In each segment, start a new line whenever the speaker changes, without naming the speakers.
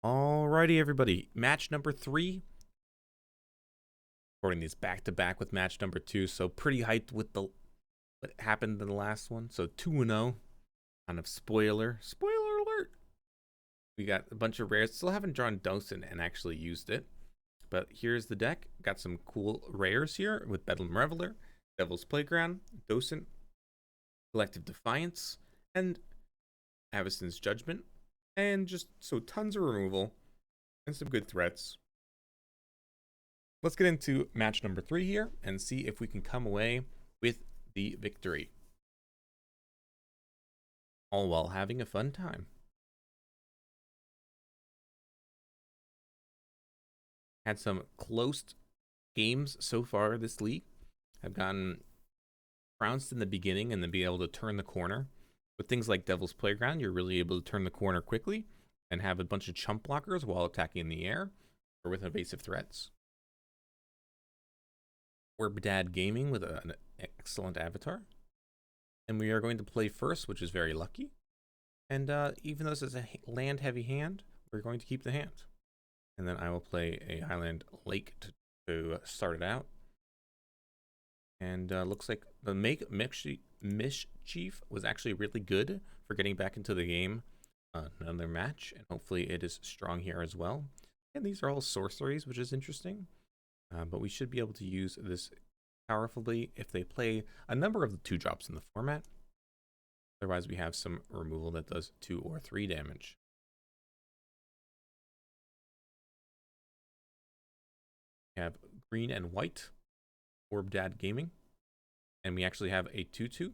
Alrighty, everybody. Match number 3. Recording these back to back with match number 2, so pretty hyped with the what happened in the last one. So 2-0. Kind of spoiler alert. We got a bunch of rares. Still haven't drawn Docent and actually used it, but here's the deck. Got some cool rares here with Bedlam Reveler, Devil's Playground, Docent, Collective Defiance, and Avacyn's Judgment, and just so tons of removal and some good threats. Let's get into match number 3 here and see if we can come away with the victory, all while having a fun time. Had some close games so far this league. I've gotten trounced in the beginning and then be able to turn the corner. With things like Devil's Playground, you're really able to turn the corner quickly and have a bunch of chump blockers while attacking in the air or with evasive threats. Dad Gaming with an excellent avatar. And we are going to play first, which is very lucky. And even though this is a land-heavy hand, we're going to keep the hand. And then I will play a Highland Lake to start it out. And looks like the Mischief was actually really good for getting back into the game. Another match, and hopefully it is strong here as well. And these are all sorceries, which is interesting. But we should be able to use this powerfully if they play a number of the 2-drops in the format. Otherwise, we have some removal that does 2 or 3 damage. We have green and white, Dad Gaming, and we actually have a 2/2.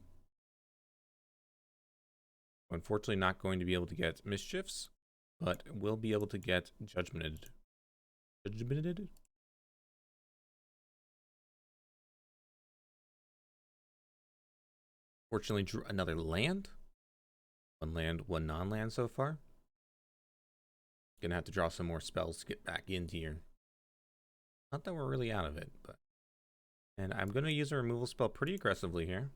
Unfortunately, not going to be able to get Mischiefs, but will be able to get Judgmented. Fortunately, drew another land. 1 land, 1 non-land so far. Gonna have to draw some more spells to get back into here. Not that we're really out of it, but... And I'm gonna use a removal spell pretty aggressively here.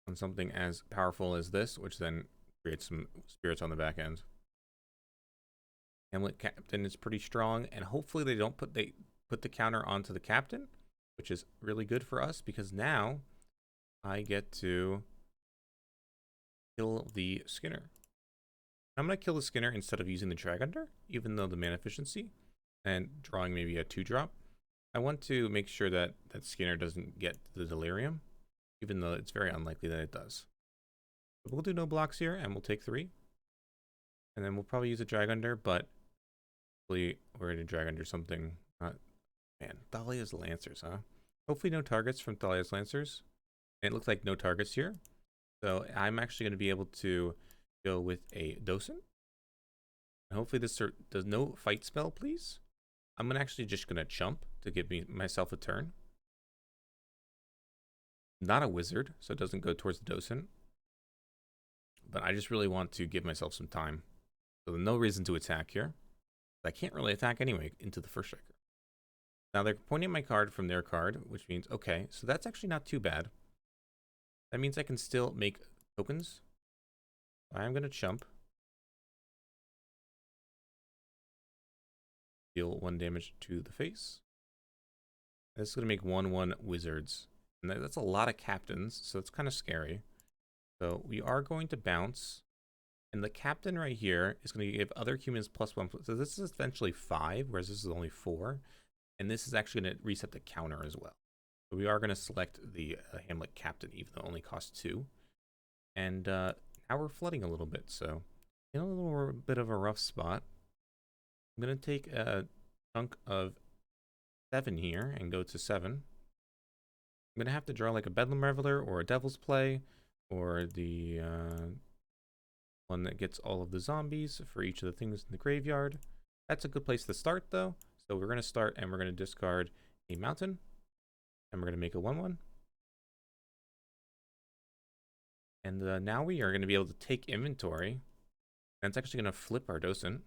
On something as powerful as this, which then creates some spirits on the back end. Hamlet Captain is pretty strong, and hopefully they put the counter onto the Captain, which is really good for us because now I get to kill the Skinner. I'm going to kill the Skinner instead of using the Dragonhunter, even though the mana efficiency and drawing maybe a 2-drop. I want to make sure that Skinner doesn't get the Delirium, even though it's very unlikely that it does. But we'll do no blocks here, and we'll take 3. And then we'll probably use a Dragonhunter, but hopefully we're going to Dragonhunter something. Man, Thalia's Lancers, huh? Hopefully no targets from Thalia's Lancers. And it looks like no targets here. So I'm actually going to be able to go with a Docent. And hopefully this does no fight spell, please. I'm actually just going to chump to give myself a turn. Not a wizard, so it doesn't go towards the Docent. But I just really want to give myself some time. So no reason to attack here. I can't really attack anyway into the first striker. Now they're pointing my card from their card, which means, okay, so that's actually not too bad. That means I can still make tokens. I'm going to chump. Deal 1 damage to the face. This is going to make 1/1 wizards. And that's a lot of captains, so it's kind of scary. So we are going to bounce. And the captain right here is going to give other humans +1. So this is essentially 5, whereas this is only 4. And this is actually going to reset the counter as well. So we are going to select the Hamlet Captain, even though it only costs 2. And now we're flooding a little bit, so in a little bit of a rough spot. I'm going to take a chunk of 7 here and go to 7. I'm going to have to draw like a Bedlam Reveler or a Devil's Play or the one that gets all of the zombies for each of the things in the graveyard. That's a good place to start, though. So we're going to start and we're going to discard a mountain. And we're going to make a 1/1. And now we are going to be able to take inventory. And it's actually going to flip our Docent.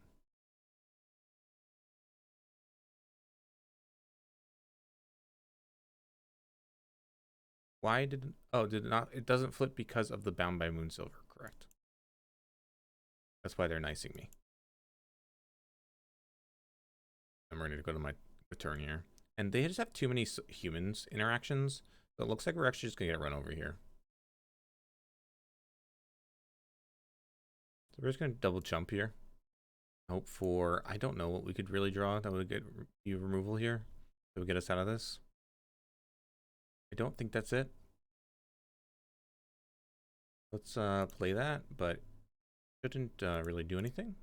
Why did it not? It doesn't flip because of the Bound by Moonsilver, correct? That's why they're nicing me. I'm ready to go to my turn here. And they just have too many humans interactions. So it looks like we're actually just going to get run over here. So we're just going to double jump here. Hope for, I don't know what we could really draw that would get you removal here. That would get us out of this. I don't think that's it. Let's play that, but shouldn't really do anything.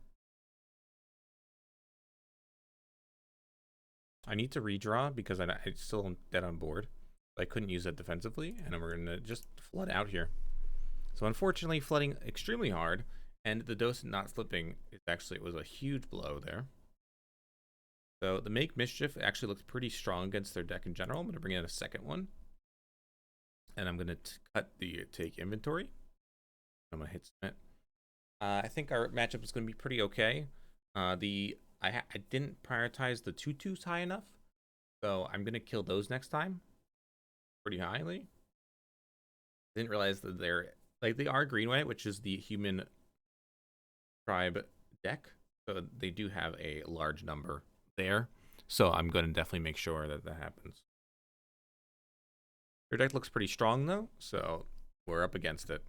I need to redraw because I still am dead on board. I couldn't use that defensively, and we're going to just flood out here. So unfortunately, flooding extremely hard, and the dose not flipping it was a huge blow there. So the Make Mischief actually looks pretty strong against their deck in general. I'm going to bring in a second one, and I'm going to cut the take inventory. I'm going to hit submit. I think our matchup is going to be pretty okay. I didn't prioritize the 2/2s high enough, so I'm going to kill those next time pretty highly. Didn't realize that they are green white, which is the human tribe deck, so they do have a large number there. So I'm going to definitely make sure that that happens. Your deck looks pretty strong though, so we're up against it.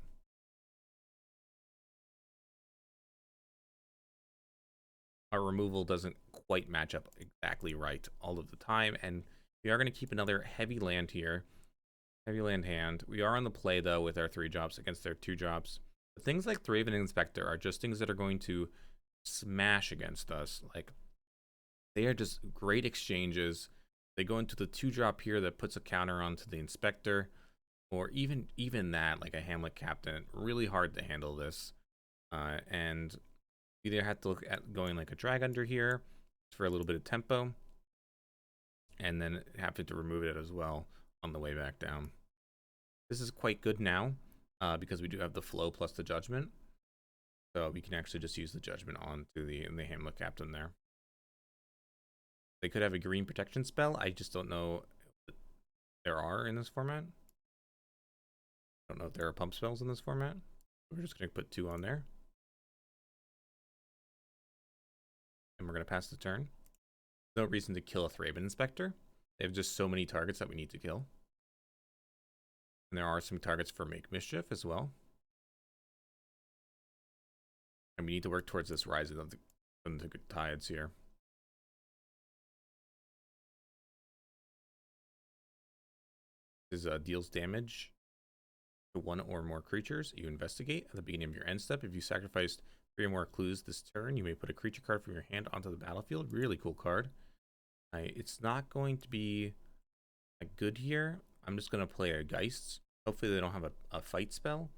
Our removal doesn't quite match up exactly right all of the time, and we are going to keep another heavy land here. Heavy land hand. We are on the play though with our 3 drops against their 2 drops. But things like Thraven and Inspector are just things that are going to smash against us. Like, they are just great exchanges. They go into the 2-drop here that puts a counter onto the Inspector, or even that, like a Hamlet Captain. Really hard to handle this, and we either have to look at going like a drag under here for a little bit of tempo, and then have to remove it as well on the way back down. This is quite good now because we do have the flow plus the judgment, so we can actually just use the judgment onto the Hamlet Captain there. They could have a green protection spell. I just don't know if there are in this format. I don't know if there are pump spells in this format. We're just going to put 2 on there, and we're going to pass the turn. No reason to kill a Thraben Inspector. They have just so many targets that we need to kill. And there are some targets for Make Mischief as well. And we need to work towards this Rising of the Tides here. This deals damage to 1 or more creatures you investigate at the beginning of your end step. If you sacrificed 3 or more clues this turn, you may put a creature card from your hand onto the battlefield. Really cool card. It's not going to be good here. I'm just going to play a Geist. Hopefully they don't have a fight spell,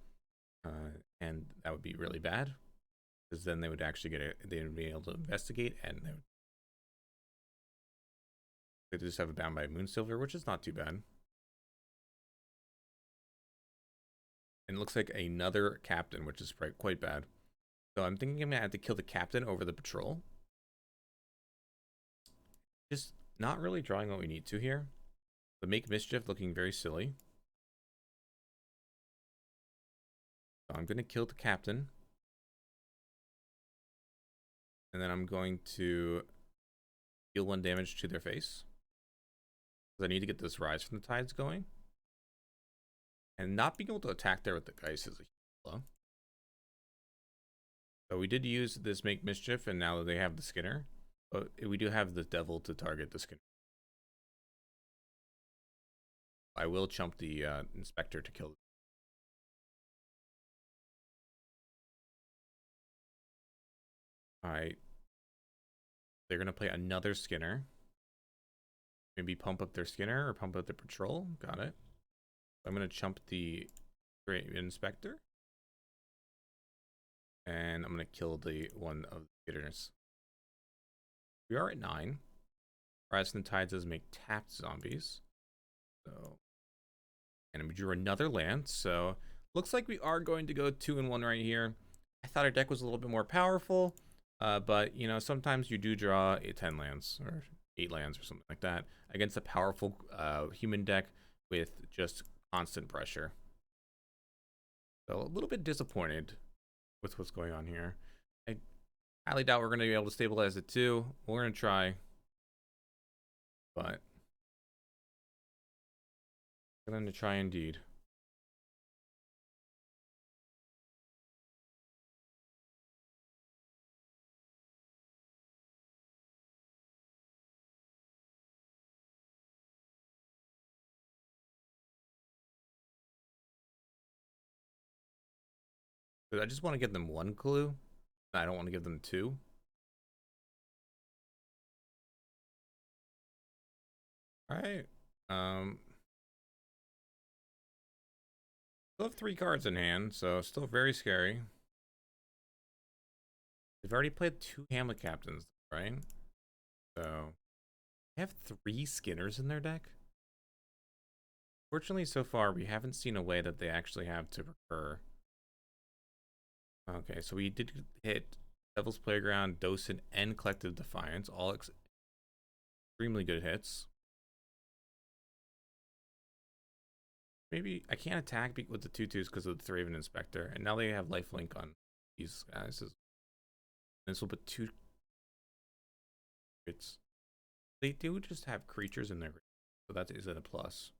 and that would be really bad, because then they would actually they would be able to investigate, and they just have a Bound by Moonsilver, which is not too bad. And it looks like another Captain, which is quite bad. So I'm thinking I'm going to have to kill the Captain over the Patrol. Just not really drawing what we need to here. The Make Mischief looking very silly. So I'm going to kill the Captain. And then I'm going to deal 1 damage to their face, because I need to get this Rise from the Tides going. And not being able to attack there with the Geist is a huge blow. So we did use this Make Mischief, and now they have the Skinner. But we do have the Devil to target the Skinner. I will chump the Inspector to kill. Alright. They're going to play another Skinner. Maybe pump up their Skinner or pump up the Patrol. Got it. I'm going to chump the Great Inspector. And I'm going to kill the one of the bitterness. We are at 9. Rise from the Tides does make tapped zombies. So, and we drew another land. So looks like we are going to go 2-1 right here. I thought our deck was a little bit more powerful, but you know, sometimes you do draw 10 lands or 8 lands or something like that against a powerful human deck with just constant pressure. So a little bit disappointed with what's going on here. I highly doubt we're going to be able to stabilize it too. We're going to try, but we're going to try indeed. But I just want to give them one clue. I don't want to give them two. All right. Still have 3 cards in hand, so still very scary. They've already played 2 Hamlet Captains, right? So they have 3 Skinners in their deck. Fortunately, so far we haven't seen a way that they actually have to recur. Okay, so we did hit Devil's Playground, Docent, and Collective Defiance, all extremely good hits. Maybe I can't attack with the 2/2s because of the Thraven Inspector, and now they have lifelink on these guys. This will put 2 hits. They do just have creatures in their grave, so that is a plus.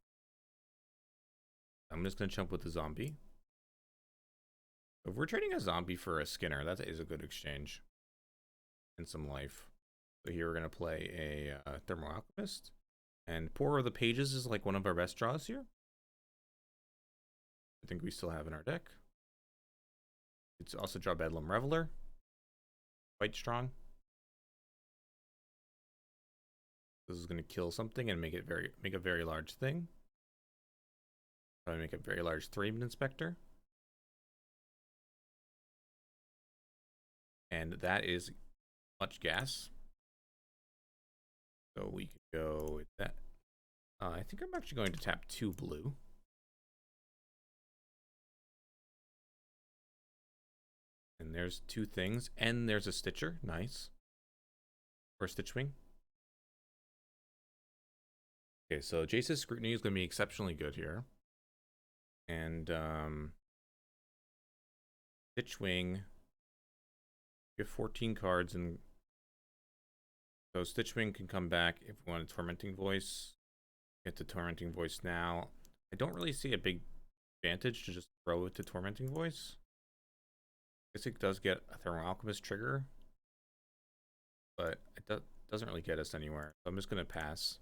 I'm just gonna jump with the zombie. If we're trading a zombie for a Skinner, that is a good exchange. And some life. So here we're gonna play a Thermal Alchemist. And Pour of the Pages is like one of our best draws here. I think we still have in our deck. It's also draw Bedlam Reveler. Quite strong. This is gonna kill something and make a very large thing. Probably make a very large Thraben Inspector. And that is much gas. So we could go with that. I think I'm actually going to tap 2 blue. And there's 2 things. And there's a Stitcher. Nice. Or Stitchwing. Okay, so Jace's Scrutiny is going to be exceptionally good here. And Stitchwing. We have 14 cards, and so Stitchwing can come back if we want a Tormenting Voice. Get the Tormenting Voice now. I don't really see a big advantage to just throw it to Tormenting Voice. I guess it does get a Thermal Alchemist trigger, but it doesn't really get us anywhere. So I'm just going to pass.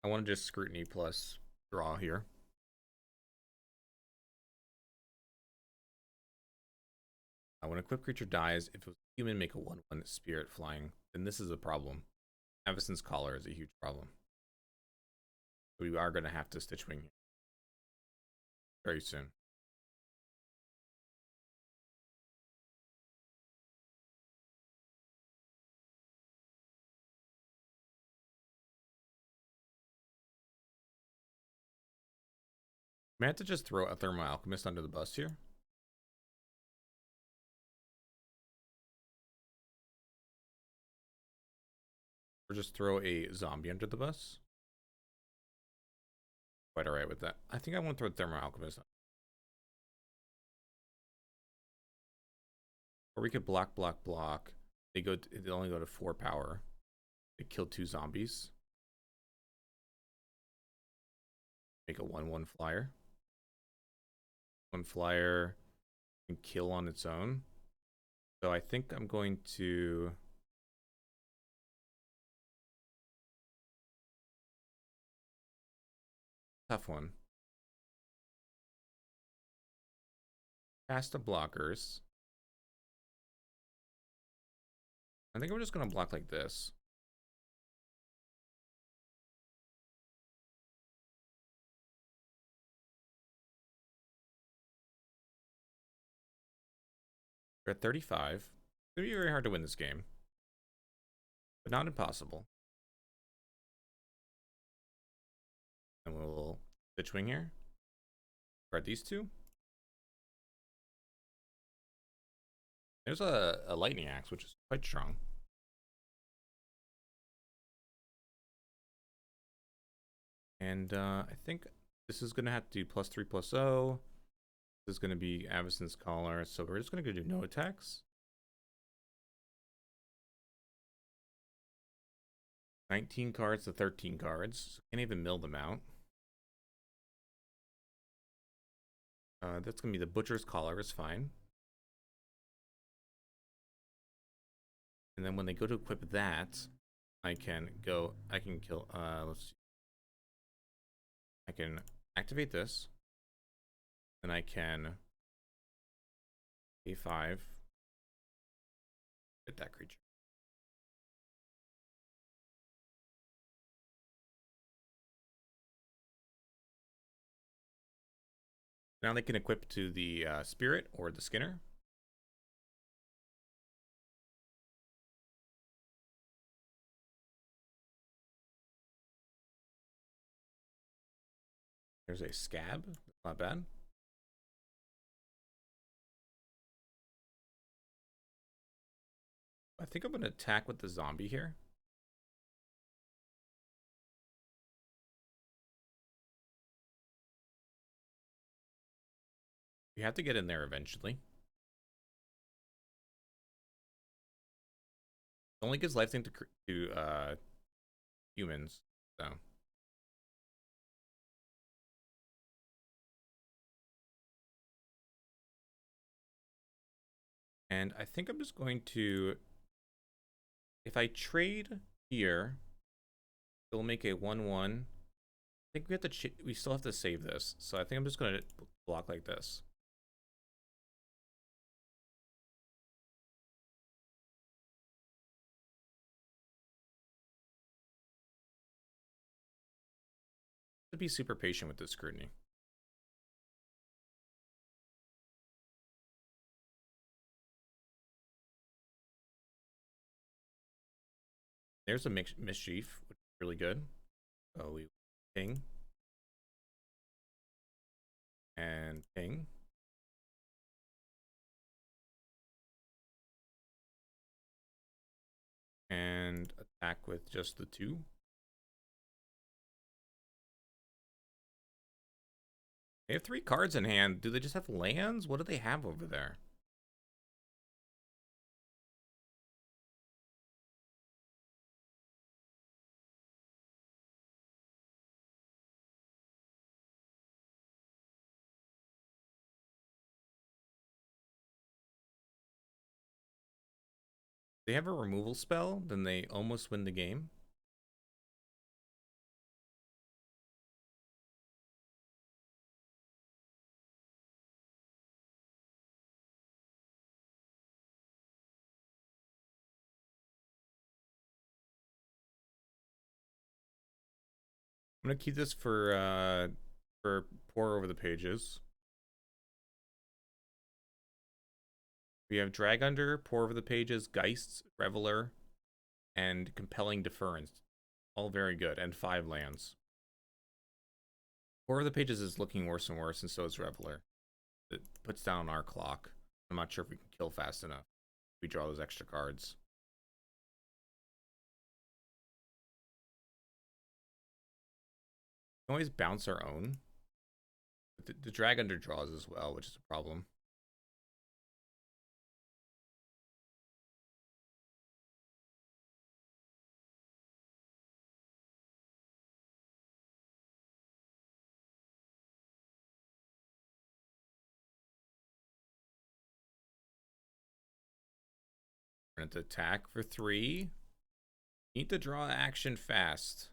I want to just Scrutiny plus draw here. When a equipped creature dies, if it was a human, make a 1/1 spirit flying, then this is a problem. Avacyn's Collar is a huge problem. We are going to have to Stitchwing very soon. May I have to just throw a Thermal Alchemist under the bus here? Or just throw a zombie under the bus? Quite alright with that. I think I want to throw Thermal Alchemist. Or we could block. They only go to 4 power. They kill 2 zombies. Make a 1/1 flyer. 1 flyer can kill on its own. So I think I'm going to tough one. Cast the blockers. I think we're just gonna block like this. We're at 35. It's gonna be very hard to win this game, but not impossible. And we'll Stitchwing here. Grab these 2. There's a Lightning Axe, which is quite strong. And I think this is going to have to do +3/+0. This is going to be Avacyn's Collar, so we're just going to do no attacks. 19 cards to 13 cards. So can't even mill them out. That's going to be the Butcher's Collar, is fine. And then when they go to equip that, I can kill, let's see. I can activate this. And I can A5, hit that creature. Now they can equip to the Spirit or the Skinner. There's a Scab, not bad. I think I'm going to attack with the zombie here. We have to get in there eventually. It only gives life thing to humans, so. And I think I'm just going to, if I trade here, it'll make a 1/1. I think we still have to save this. So I think I'm just going to block like this. To be super patient with this scrutiny. There's a mischief, which is really good. So we ping and ping. And attack with just the 2. They have 3 cards in hand. Do they just have lands? What do they have over there? They have a removal spell, then they almost win the game. I'm gonna keep this for pour over the pages. We have Drag Under, pour over the pages, Geists, Reveler, and Compelling Deference. All very good, and 5 lands. Pour over the pages is looking worse and worse, and so is Reveler. It puts down our clock. I'm not sure if we can kill fast enough. We draw those extra cards. We can always bounce our own. But the drag under draws as well, which is a problem. We're going to attack for 3. Need to draw action fast.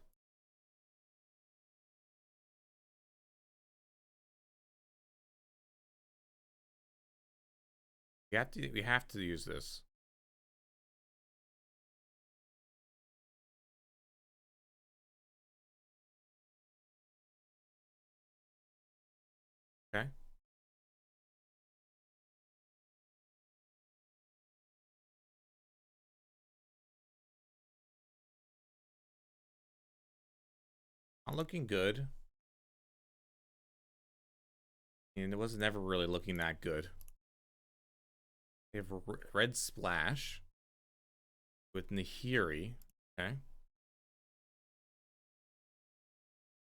We have to use this. Okay. Not looking good. And it was never really looking that good. We have a red splash with Nahiri. Okay.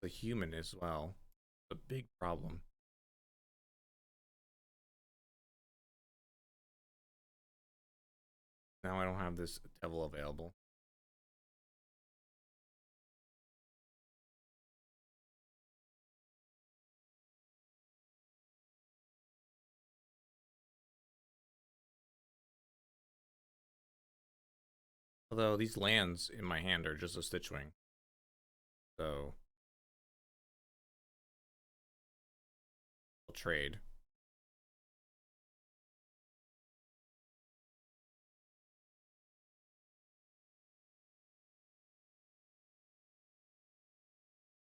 The human as well. A big problem. Now I don't have this devil available. Although these lands in my hand are just a Stitchwing. So I'll trade.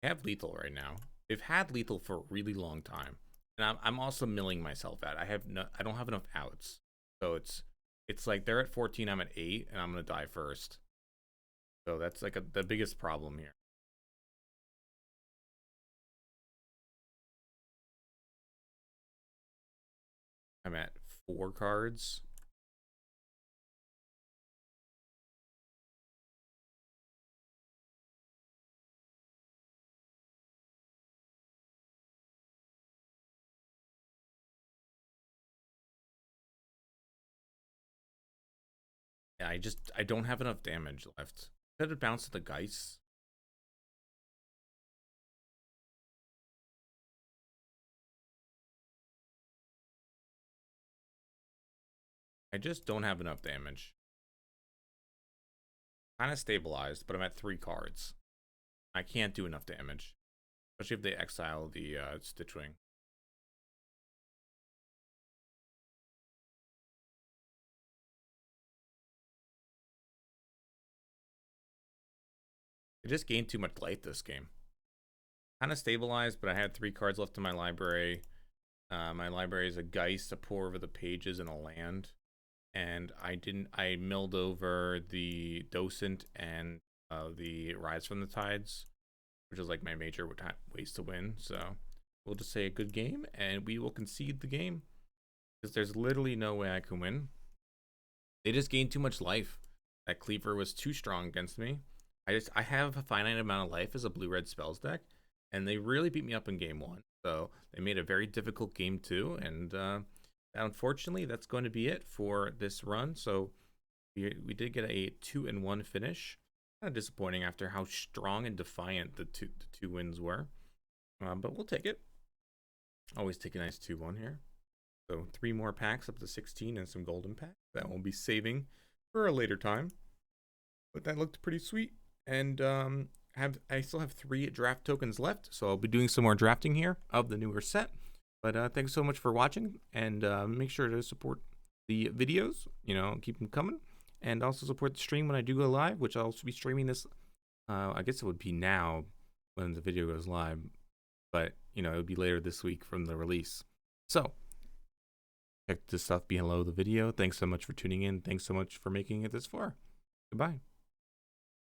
I have lethal right now. They've had lethal for a really long time. And I'm also milling myself out. I don't have enough outs. So it's like they're at 14, I'm at 8, and I'm gonna die first. So that's like the biggest problem here. I'm at 4 cards. Yeah, I don't have enough damage left. Could have bounced the Geist. I just don't have enough damage. Kind of stabilized, but I'm at 3 cards. I can't do enough damage, especially if they exile the Stitchwing. I just gained too much life this game. Kind of stabilized, but I had 3 cards left in my library. My library is a Geist, a Pour Over the Pages, and a land. And I milled over the Docent and the Rise from the Tides, which is like my major ways to win. So we'll just say a good game, and we will concede the game because there's literally no way I can win. They just gained too much life. That Cleaver was too strong against me. I have a finite amount of life as a blue-red spells deck, and they really beat me up in game 1. So they made a very difficult game 2, and unfortunately, that's going to be it for this run. So we did get a 2-1 finish. Kind of disappointing after how strong and defiant the two wins were, but we'll take it. Always take a nice 2-1 here. So 3 more packs up to 16 and some golden packs that we'll be saving for a later time. But that looked pretty sweet. And I still have 3 draft tokens left, so I'll be doing some more drafting here of the newer set. But thanks so much for watching, and make sure to support the videos, keep them coming, and also support the stream when I do go live, which I'll also be streaming this, I guess it would be now when the video goes live, but, it would be later this week from the release. So, check the stuff below the video. Thanks so much for tuning in. Thanks so much for making it this far. Goodbye.